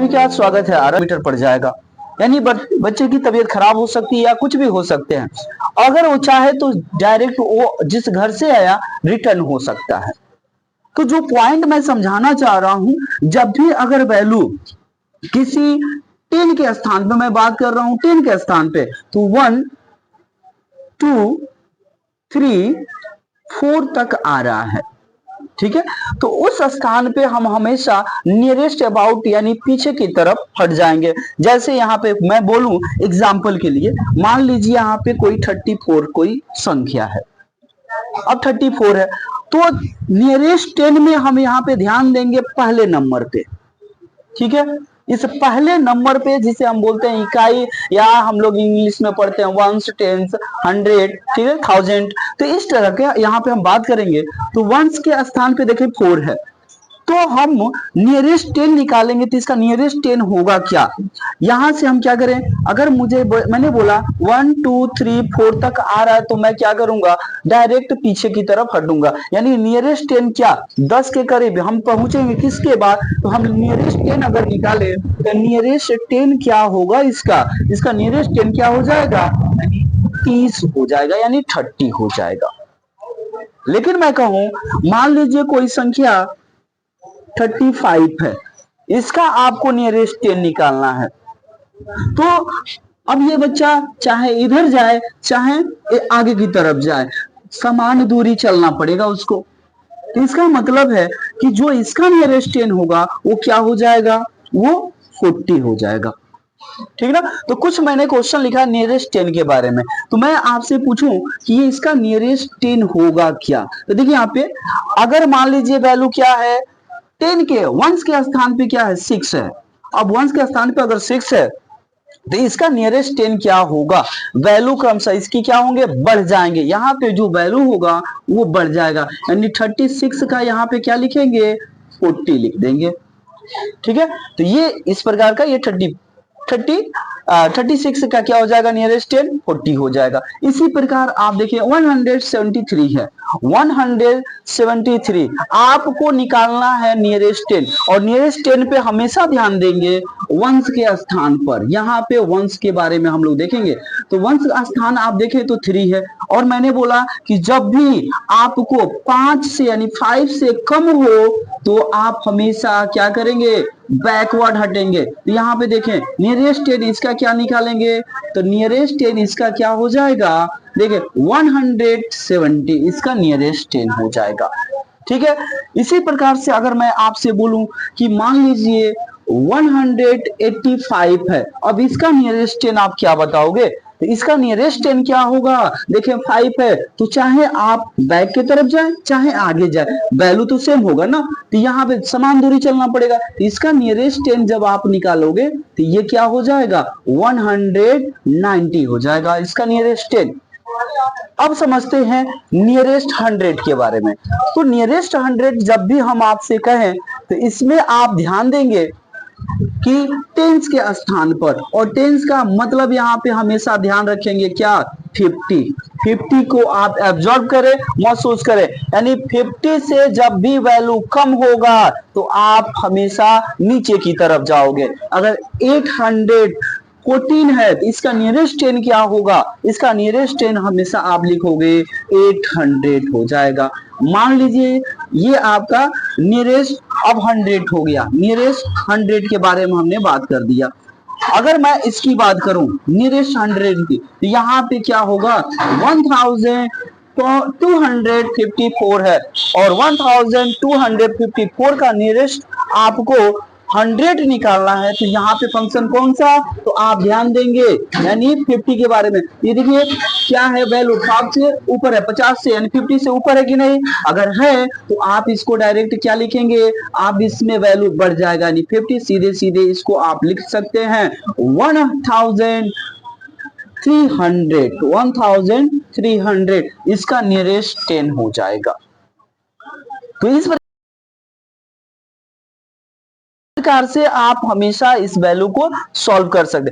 क्या स्वागत है 12 मीटर पड़ जाएगा। यानी बच्चे की तबीयत खराब हो सकती है या कुछ भी हो सकते हैं। अगर वो चाहे तो डायरेक्ट वो जिस घर से आया रिटर्न हो सकता है। तो जो पॉइंट मैं समझाना चाह रहा हूं, जब भी अगर वैल्यू किसी 10 के स्थान पे मैं बात कर रहा हूं, 10 के स्थान पे, तो 1 2 3 4 तक आ रहा है। ठीक है, तो उस स्थान पे हम हमेशा नियरेस्ट अबाउट यानी पीछे की तरफ हट जाएंगे। जैसे यहाँ पे मैं बोलूं एग्जाम्पल के लिए, मान लीजिए यहाँ पे कोई 34 कोई संख्या है। अब 34 है तो नियरेस्ट 10 में हम यहाँ पे ध्यान देंगे पहले नंबर पे। ठीक है, इस पहले नंबर पे जिसे हम बोलते हैं इकाई, या हम लोग इंग्लिश में पढ़ते हैं वंस, टेंस, 100, ठीक है, 1000। तो इस तरह के यहाँ पे हम बात करेंगे। तो वंस के स्थान पे देखिए 4 है, तो हम नियरेस्ट 10 निकालेंगे। तो इसका नियरेस्ट 10 होगा क्या, यहां से हम क्या करें, अगर मैंने बोला 1 2 3 4 तक आ रहा है तो मैं क्या करूंगा, डायरेक्ट पीछे की तरफ हटूंगा। यानी नियरेस्ट 10 क्या, 10 के करीब हम पहुंचेंगे। किसके बाद, तो हम नियरेस्ट 10 अगर निकाले तो नियरेस्ट 10 क्या होगा, इसका नियरेस्ट 10 क्या हो जाएगा, 30 हो जाएगा, यानी 30 हो जाएगा। लेकिन मैं कहूं, मान लीजिए कोई संख्या 35 है, इसका आपको नियरेस्ट 10 निकालना है। तो अब ये बच्चा चाहे इधर जाए चाहे आगे की तरफ जाए, समान दूरी चलना पड़ेगा उसको। तो इसका मतलब है कि जो इसका नियरेस्ट 10 होगा वो क्या हो जाएगा, वो 40 हो जाएगा। ठीक ना। तो कुछ मैंने क्वेश्चन लिखा नियरेस्ट 10 के बारे में, तो मैं आपसे पूछूं कि ये इसका नियरेस्ट 10 होगा क्या। तो देखिए यहाँ पे अगर मान लीजिए वैल्यू क्या है 10 के, वंस के स्थान पे क्या है 6 है। अब वंस के स्थान पे अगर 6 है तो इसका नियरेस्ट 10 क्या होगा, वैल्यू क्रमशः इसकी क्या होंगे, बढ़ जाएंगे। यहाँ पे जो वैल्यू होगा वो बढ़ जाएगा, यानी 36 का यहाँ पे क्या लिखेंगे, 40 लिख देंगे। ठीक है, तो ये इस प्रकार का ये 36 का क्या हो जाएगा, नियरेस्ट 10 40 हो जाएगा। इसी प्रकार आप देखिए 173 है, 173 आपको निकालना है नियरेस्ट 10, और नियरेस्ट 10 पे हमेशा ध्यान देंगे वंश के स्थान पर। यहाँ पे वंश के बारे में हम लोग देखेंगे। तो वंश का स्थान आप देखें तो 3 है, और मैंने बोला कि जब भी आपको 5 से यानी 5 से कम हो तो आप हमेशा क्या करेंगे, बैकवर्ड हटेंगे। तो यहाँ पे देखें नियरेस्ट 10 इसका क्या निकालेंगे, तो नियरेस्ट 10 इसका क्या हो जाएगा, देखिए 170 इसका नियरेस्ट 10 हो जाएगा। ठीक है, इसी प्रकार से अगर मैं आपसे बोलूं कि मान लीजिए 185 है, अब इसका नियरेस्ट 10 आप क्या बताओगे, तो इसका नियरेस्ट 10 क्या होगा, देखिए 5 है, तो चाहे आप बैक की तरफ जाए चाहे आगे जाए वैल्यू तो सेम होगा ना, तो यहाँ पे समान दूरी चलना पड़ेगा। तो इसका नियरेस्ट 10 जब आप निकालोगे तो ये क्या हो जाएगा, 190 हो जाएगा इसका नियरेस्ट 10। अब समझते हैं नियरेस्ट 100 के बारे में। तो नियरेस्ट 100 जब भी हम आपसे कहें तो इसमें आप ध्यान देंगे कि टेंस के स्थान पर, और टेंस का मतलब यहाँ पे हमेशा ध्यान रखेंगे क्या, 50 को आप एब्जॉर्ब करें, महसूस करें। यानी 50 से जब भी वैल्यू कम होगा तो आप हमेशा नीचे की तरफ जाओगे। अगर 814 है तो इसका नियरेस्ट 10 क्या होगा, इसका नियरेस्ट 10 हमेशा आप लिखोगे 800 हो जाएगा। मान लीजिए ये आपका नियरेस्ट अब 100 हो गया, नियरेस्ट 100 के बारे में हमने बात कर दिया। अगर मैं इसकी बात करूं नियरेस्ट 100 की, तो यहाँ पे क्या होगा, 1254 है, और 1254 का नियरेस्ट आपको 100 निकालना है। तो यहाँ पे फंक्शन कौन सा, तो आप ध्यान देंगे यानी 50 के बारे में। ये देखिए क्या है, वैल्यू 5 से ऊपर है, 50 से यानी 50 से ऊपर है कि नहीं, अगर है तो आप इसको डायरेक्ट क्या लिखेंगे, आप इसमें वैल्यू बढ़ जाएगा, यानी 50 सीधे सीधे इसको आप लिख सकते हैं 1300 इसका नियरेस्ट 10 हो जाएगा। तो इस प्रकार से आप हमेशा इस वैल्यू को सॉल्व कर सकते हैं।